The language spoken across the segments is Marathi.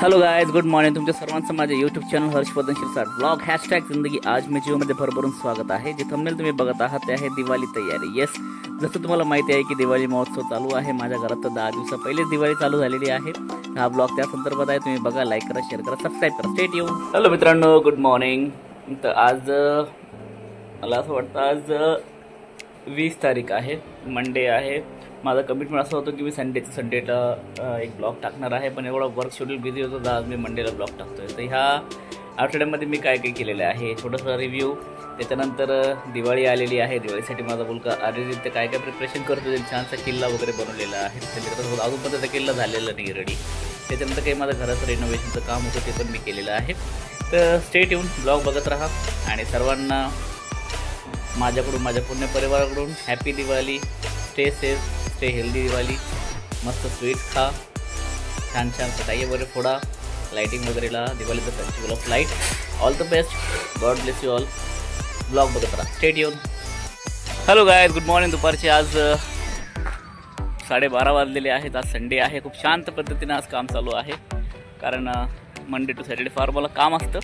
Hello guys, good morning. तुमच्या सर्वांचं माझ्या YouTube channel Harshvardhan Shirsat blog #जिंदगी आज मी जीवमध्ये भरभरून स्वागत आहे. जे थंबनेल तुम्ही बघत आहात ते आहे दिवाळी तयारी. येस, जसं तुम्हाला माहिती आहे की दिवाळी महोत्सव चालू आहे. माझ्या घरात तर 10 दिवसा पहिलेच दिवाळी चालू झालेली आहे. हा ब्लॉग त्या संदर्भात आहे. तुम्ही बघा, लाईक करा, शेअर करा, सबस्क्राईब करा. Stay tune. हॅलो मित्रांनो, गुड मॉर्निंग. तर आज मला असं वाटतं आज 20 तारीख आहे, मंडे आहे. माझा कमिटमेंट असं होतं की मी संडेला एक ब्लॉग टाकणार आहे, पण एवढा वर्क शेड्यूल बिझी होतं तर आज मी मंडेला ब्लॉग टाकतो आहे. तर ह्या आठवड्यामध्ये मी काय काय केलेलं आहे, छोटंसं रिव्ह्यू. त्याच्यानंतर दिवाळी आलेली आहे. दिवाळीसाठी माझा मुलगा आर्यजित काय काय प्रिपरेशन करतो. त्यांनी छानसा किल्ला वगैरे बनवलेला आहे. त्याच्यानंतर अजून पण त्याचा किल्ला झालेला नाही रेडी. त्याच्यानंतर काही माझं घराचं रेनोव्हेशनचं काम होतं ते पण मी केलेलं आहे. तर स्टे ट्यून, ब्लॉग बघत राहा. आणि सर्वांना माझ्याकडून, माझ्या पूर्ण परिवाराकडून happy Diwali. Stay safe, stay healthy Diwali. मस्त स्वीट्स खा, छान छान फटाके वगैरे फोडा, लाईटिंग वगैरेला दिवाळीचं festival of light. All the best, God bless you all. Blog बघत राहा, stay tune. Hello guys, good morning. दुपारचे आज 12:30 वाजलेले आहेत. आज संडे आहे. खूप शांत पद्धतीने आज काम चालू आहे, कारण मंडे टू सॅटर्डे फार मला काम असतं.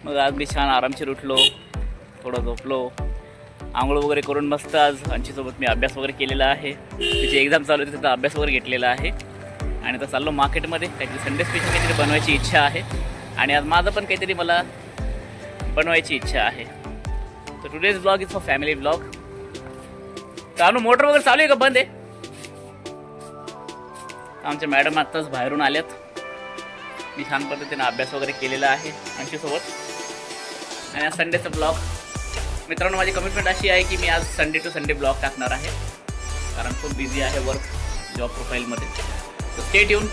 मग आज मी छान आरामशीर उठलो, थोडं झोपलो, आंघोळ वगैरे करून मस्त आज अंशीसोबत मी अभ्यास वगैरे केलेला आहे. तिची एक्झाम चालू होती, त्याचा अभ्यास वगैरे घेतलेला आहे. आणि आता चाललो मार्केटमध्ये. काहीतरी संडे स्पेशल काहीतरी बनवायची इच्छा आहे. आणि आज माझं पण काहीतरी मला बनवायची इच्छा आहे. तर today's blog is for family blog. चालू मोटर वगैरे चालू आहे का बंद आहे? आमच्या मॅडम आत्ताच बाहेरून आल्यात. मी छान पद्धतीने अभ्यास वगैरे केलेला आहे अंशीसोबत. आणि आज संडेचा ब्लॉग. मित्रांनो, माझी कमिटमेंट अशी आहे की मी आज संडे टू संडे ब्लॉग टाकणार आहे, कारण खूप बिझी आहे वर्क जॉब प्रोफाईलमध्ये. तर stay tune.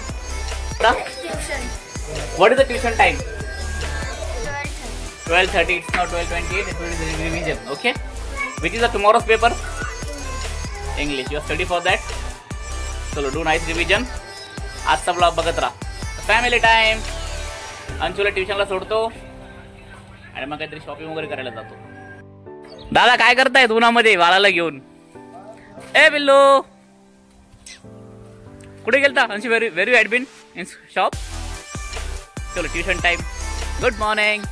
What is the tuition time? 12:30. It's not 12:28. It will be revision. Okay, which is the tomorrow's paper? English. You study for that. चलो, डू नाईस रिव्हिजन. आजचा ब्लॉग बघत राहा. Family time. अंशूला ट्युशनला सोडतो आणि मग काहीतरी शॉपिंग वगैरे करायला जातो. दादा काय करतायत उन्हामध्ये बाळाला घेऊन? ए बिल्लो, कुठे गेलता? Anshu, very had been in shop. चलो, ट्युशन टाइम. Good morning.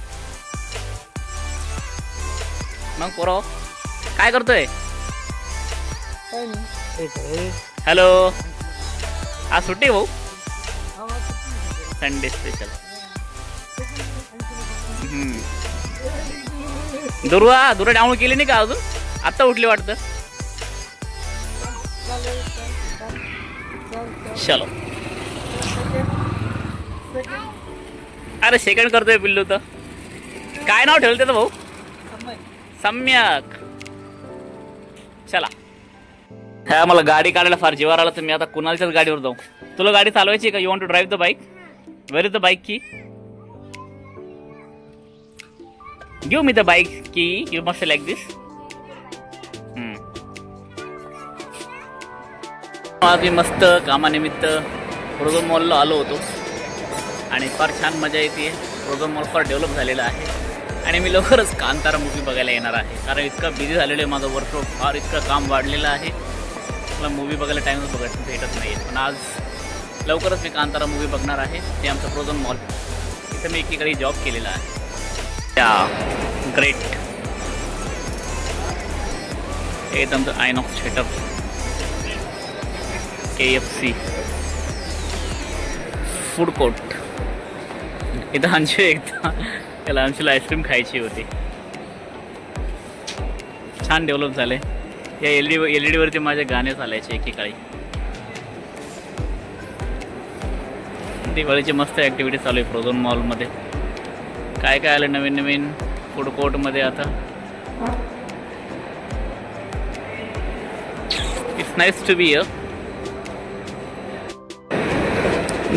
मग पोरो काय करतोय? हॅलो, आज सुट्टी भाऊ? Sunday special. दुर्वा डाऊनलोड केली नाही का अजून? आत्ता उठली वाटतं. चलो. अरे सेकंड करतोय पिल्लू. तर काय नाव ठेवलं त्याचं भाऊ? सम्यक. चला. ह्या मला गाडी काढायला फार जीवार आला, तर मी आता कुणालच्याच गाडीवर जाऊ. तुला गाडी चालवायची का? You want to drive the bike? Where is the bike key? Give me the bike key. You must like this. आज मी मस्त कामानिमित्त प्रोझोन मॉलला आलो होतो आणि फार छान मजा येते. प्रोझोन मॉल फार डेव्हलप झालेला आहे आणि मी लवकरच कांतारा मूवी बघायला येणार आहे, कारण इतका बिझी झालेलं आहे माझं वर्कलोड. फार इतकं काम वाढलेलं आहे, मला मूवी बघायला टाईमच भेटत नाही. पण आज लवकरच मी कांतारा मूवी बघणार आहे. ते आमचं प्रोझोन मॉल. इथं मी एकीकडे जॉब केलेला आहे. ग्रेट. एकदम Inox theatre, KFC, food court. इथं अंशू एकदा त्याला अंशूला आईस्क्रीम खायची होती. छान डेव्हलप झाले. या LED वरती माझे गाणे चालायचे एकेकाळी. दिवाळीची मस्त ॲक्टिव्हिटी चालू आहे प्रोझोन मॉलमध्ये. काय काय आलं नवीन नवीन फूड कोर्टमध्ये आता? It's nice to be here.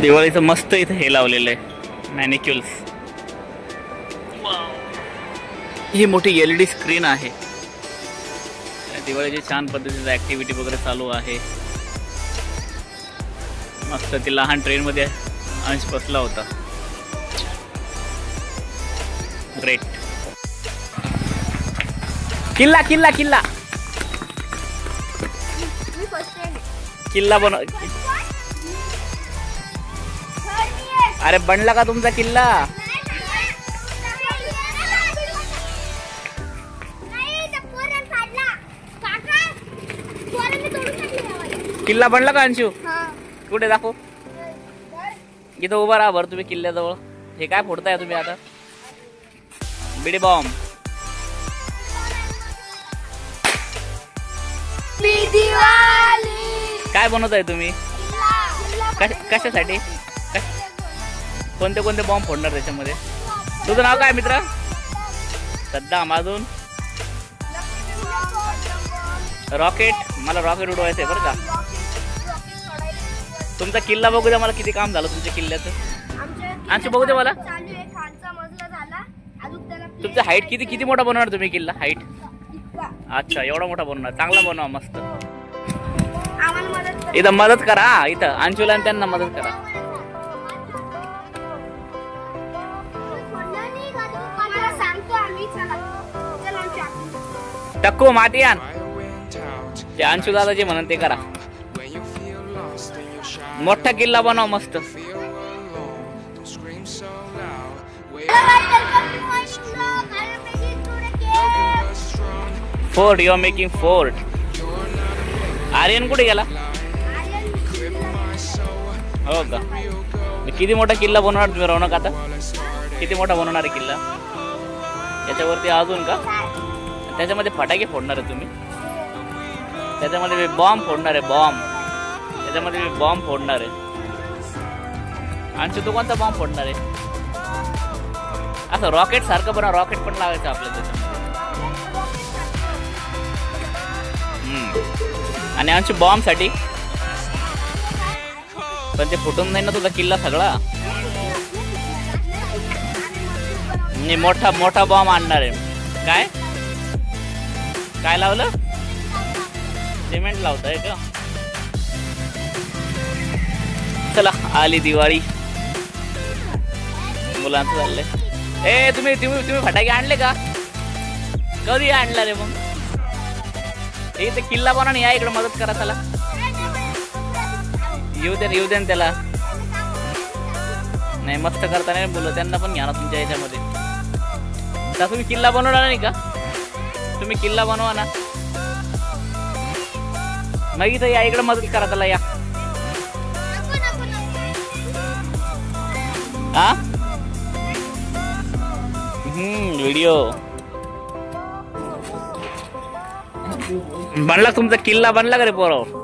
दिवाळीचं मस्त इथं हे लावलेलं आहे, मॅनिक्युल्स. ही मोठी LED स्क्रीन आहे. दिवाळीची छान पद्धतीचं ॲक्टिव्हिटी वगैरे चालू आहे. मस्त ती लहान ट्रेनमध्ये अंश बसला होता. ग्रेट. किल्ला किल्ला किल्ला किल्ला बनव. अरे बनला का तुमचा किल्ला? किल्ला बनला का अंशू? कुठे दाखव. इथं उभा राहा बरं तुम्ही किल्ल्याजवळ. हे काय फोडताय तुम्ही आता? बिडी बॉम्ब. काय बनवताय तुम्ही? कशासाठी? कोणते कोणते बॉम्ब फोडणार त्याच्यामध्ये? तुझं नाव काय मित्र? सद्दाम. अजून रॉकेट. मला रॉकेट उडवायचंय बरं का. तुमचा किल्ला बघू द्या मला, किती काम झालं तुमच्या किल्ल्याचं. आमचं बघू द्या मला. तुमचं हाईट किती किती मोठा बनवणार तुम्ही किल्ला? हाईट अच्छा एवढा मोठा बनवणार. चांगला बनवा मस्त. इथं मदत करा. इथं अंशुला आणि त्यांना मदत करा. टक्को माती आण. ते अंशु दादा जे म्हणून ते करा. मोठा किल्ला बनव मस्त. Fort. You are making fort. Aryan कुठे गेला? हो का? किती मोठा किल्ला बनवणार तुम्ही रौनक आता? किती मोठा बनवणार आहे किल्ला? याच्यावरती अजून का? त्याच्यामध्ये फटाके फोडणार आहे तुम्ही? त्याच्यामध्ये बॉम्ब फोडणार आहे. बॉम्ब त्याच्यामध्ये बॉम्ब फोडणार आहे. आणि तू कोणता बॉम्ब फोडणार आहे? असं रॉकेट सारखं बनव. रॉकेट पण लावायचं आपल्या त्याच्यामध्ये. आणि आमच्या बॉम्ब साठी पण ते फुटून नाही ना तुझा किल्ला सगळा. मी मोठा मोठा बॉम्ब आणणार आहे. काय काय लावलं? सिमेंट लावताय का? चला आली दिवाळी. मुलांचं चाललंय. ए तुम्ही तुम्ही तुम्ही फटाके आणले का? कधी आणला रे मग? ते किल्ला बनवा. या इकडे मदत करा. चला येऊ दे त्याला. नाही मस्त करता नाही बोल. त्यांना पण घ्या ना तुमच्या याच्यामध्ये. तर तुम्ही किल्ला बनवणार नाही का? तुम्ही किल्ला बनवा ना. मग इथं या इकडे मदत करा त्याला. या हा व्हिडिओ बनला. तुमचा किल्ला बनला का रे पोरावर?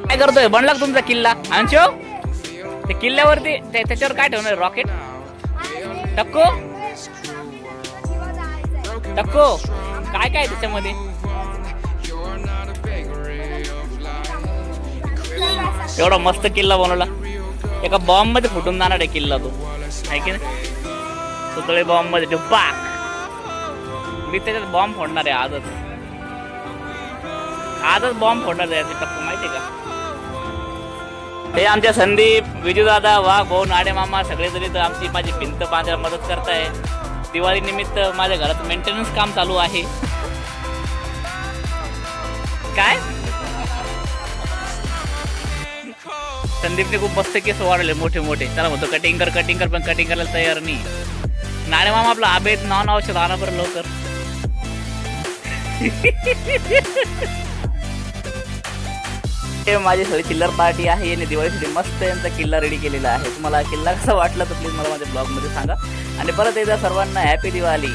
काय करतोय? बनला का तुमचा किल्ला? अंशो ते किल्ल्यावरती त्याच्यावर काय ठेवणार? रॉकेट. टक्को टक्को काय काय त्याच्यामध्ये? एवढा मस्त किल्ला बनवला. एका बॉम्ब मध्ये फुटून जाणार आहे किल्ला तो. आहे की नाही? सुतळे बॉम्ब मध्ये पाक. मी त्याच्यात बॉम्ब फोडणार आहे. आजच बॉम्ब फोडणार आहे. टक्को माहिती का? हे आमच्या संदीप, विजू दादा, वाघ भाऊ, नाडे मामा सगळेजणी तर आमची माझी भिंत बांधायला मदत करताय. दिवाळी निमित्त माझ्या घरात मेंटेनन्स काम चालू आहे. काय संदीपने खूप मस्त केस वाढवले मोठे मोठे. त्याला म्हणतो कटिंग कर पण कटिंग करायला तयार नाही. नाणे मामा आपला आबेद नॉन औषध आणा बरं लवकर. माझी सगळी चिल्लर पार्टी आहे आणि दिवाळीसाठी मस्त यांचा किल्ला रेडी केलेला आहे. तुम्हाला किल्ला कसा वाटला तर प्लीज मला माझ्या ब्लॉग मध्ये सांगा. आणि परत एकदा सर्वांना हॅपी दिवाळी.